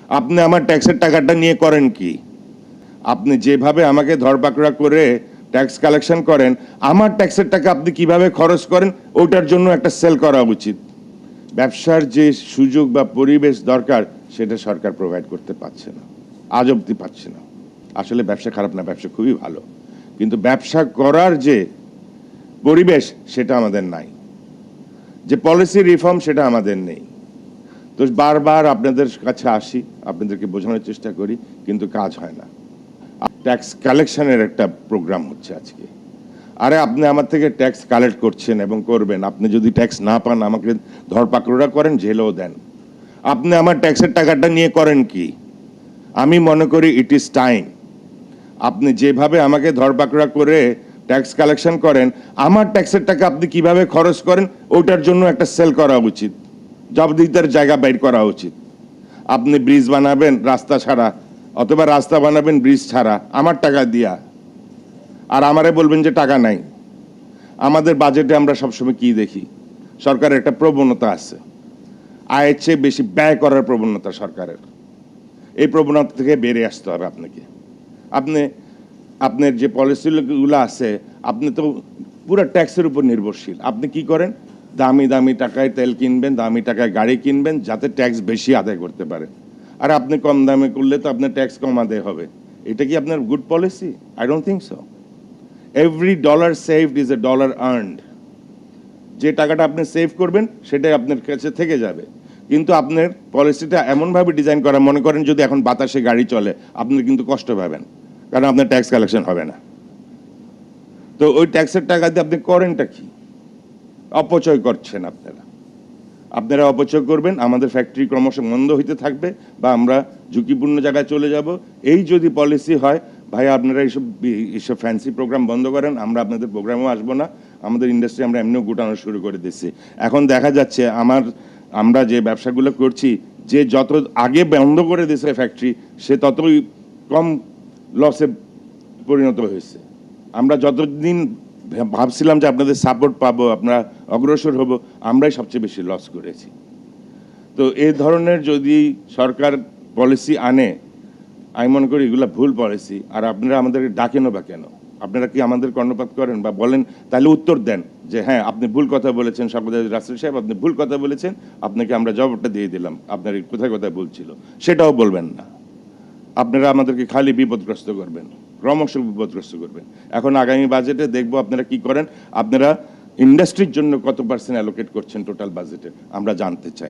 আপনি আমার ট্যাক্সের টাকাটা নিয়ে করেন কি? আপনি যেভাবে আমাকে ধরপাকড়া করে ট্যাক্স কালেকশন করেন, আমার ট্যাক্সের টাকা আপনি কিভাবে খরচ করেন ওটার জন্য একটা সেল করা উচিত। ব্যবসার যে সুযোগ বা পরিবেশ দরকার সেটা সরকার প্রোভাইড করতে পারছে না, আজ অবধি পাচ্ছে না। আসলে ব্যবসা খারাপ না, ব্যবসা খুবই ভালো, কিন্তু ব্যবসা করার যে পরিবেশ সেটা আমাদের নাই, যে পলিসি রিফর্ম সেটা আমাদের নেই। তো বারবার আপনাদের কাছে আসি, আপনাদেরকে বোঝানোর চেষ্টা করি, কিন্তু কাজ হয় না। ট্যাক্স কালেকশনের একটা প্রোগ্রাম হচ্ছে আজকে। আরে আপনি আমার থেকে ট্যাক্স কালেক্ট করছেন এবং করবেন, আপনি যদি ট্যাক্স না পান আমাকে ধরপাকড়া করেন, জেলেও দেন। আপনি আমার ট্যাক্সের টাকাটা নিয়ে করেন কি? আমি মনে করি ইট ইজ টাইম, আপনি যেভাবে আমাকে ধরপাকড়া করে ট্যাক্স কালেকশন করেন, আমার ট্যাক্সের টাকা আপনি কিভাবে খরচ করেন ওটার জন্য একটা সেল করা উচিত, জবাবদিহিতার জায়গা বের করা উচিত। আপনি ব্রিজ বানাবেন রাস্তা ছাড়া, অথবা রাস্তা বানাবেন ব্রিজ ছাড়া আমার টাকা দিয়া, আর আমারে বলবেন যে টাকা নাই। আমাদের বাজেটে আমরা সবসময় কি দেখি? সরকারের একটা প্রবণতা আছে, আয়ের চেয়ে বেশি ব্যয় করার প্রবণতা সরকারের। এই প্রবণতা থেকে বেরিয়ে আসতে হবে আপনাকে। আপনি আপনার যে পলিসিগুলো আছে, আপনি তো পুরো ট্যাক্সের উপর নির্ভরশীল। আপনি কি করেন? দামি দামি টাকায় তেল কিনবেন, দামি টাকায় গাড়ি কিনবেন, যাতে ট্যাক্স বেশি আদায় করতে পারেন। আর আপনি কম দামে করলে তো আপনার ট্যাক্স কম আদায় হবে। এটা কি আপনার good policy? I don't think so. Every dollar saved is a dollar earned. যে টাকাটা আপনি সেভ করবেন সেটাই আপনার কাছে থেকে যাবে। কিন্তু আপনার পলিসিটা এমনভাবে ডিজাইন করা, মনে করেন যদি এখন বাতাসে গাড়ি চলে, আপনি কিন্তু কষ্ট পাবেন, কারণ আপনার ট্যাক্স কালেকশন হবে না। তো ওই ট্যাক্সের টাকা দিয়ে আপনি করেনটা কি? অপচয় করছেন আপনারা। আপনারা অপচয় করবেন, আমাদের ফ্যাক্টরি ক্রমশ মন্দ হইতে থাকবে, বা আমরা ঝুঁকিপূর্ণ জায়গায় চলে যাব। এই যদি পলিসি হয়, ভাই আপনারা এইসব ফ্যান্সি প্রোগ্রাম বন্ধ করেন, আমরা আপনাদের প্রোগ্রামেও আসবো না। আমাদের ইন্ডাস্ট্রি আমরা এমনিও গোটানো শুরু করে দিচ্ছি। এখন দেখা যাচ্ছে আমরা যে ব্যবসাগুলো করছি, যে যত আগে বন্ধ করে দিয়েছে ফ্যাক্টরি, সে ততই কম লসে পরিণত হয়েছে। আমরা যতদিন ভাবছিলাম যে আপনাদের সাপোর্ট পাবো, আমরা অগ্রসর হব, আমরাই সবচেয়ে বেশি লস করেছি। তো এই ধরনের যদি সরকার পলিসি আনে, আমি মনে করি এগুলো ভুল পলিসি। আর আপনারা আমাদেরকে ডাকেনও বা কেন? আপনারা কি আমাদের কর্ণপাত করেন বা বলেন? তাহলে উত্তর দেন যে হ্যাঁ আপনি ভুল কথা বলেছেন, সর্বদাই রাসেল সাহেব আপনি ভুল কথা বলেছেন, আপনাকে আমরা জবাবটা দিয়ে দিলাম, আপনার কোথায় কোথায় ভুল ছিল সেটাও বলবেন না। আপনারা আমাদেরকে খালি বিপদগ্রস্ত করবেন, ক্রমশ বিপদগ্রস্ত করবেন। এখন আগামী বাজেটে দেখবো আপনারা কি করেন। আপনারা ইন্ডাস্ট্রির জন্য কত % অ্যালোকেট করছেন টোটাল বাজেটে, আমরা জানতে চাই।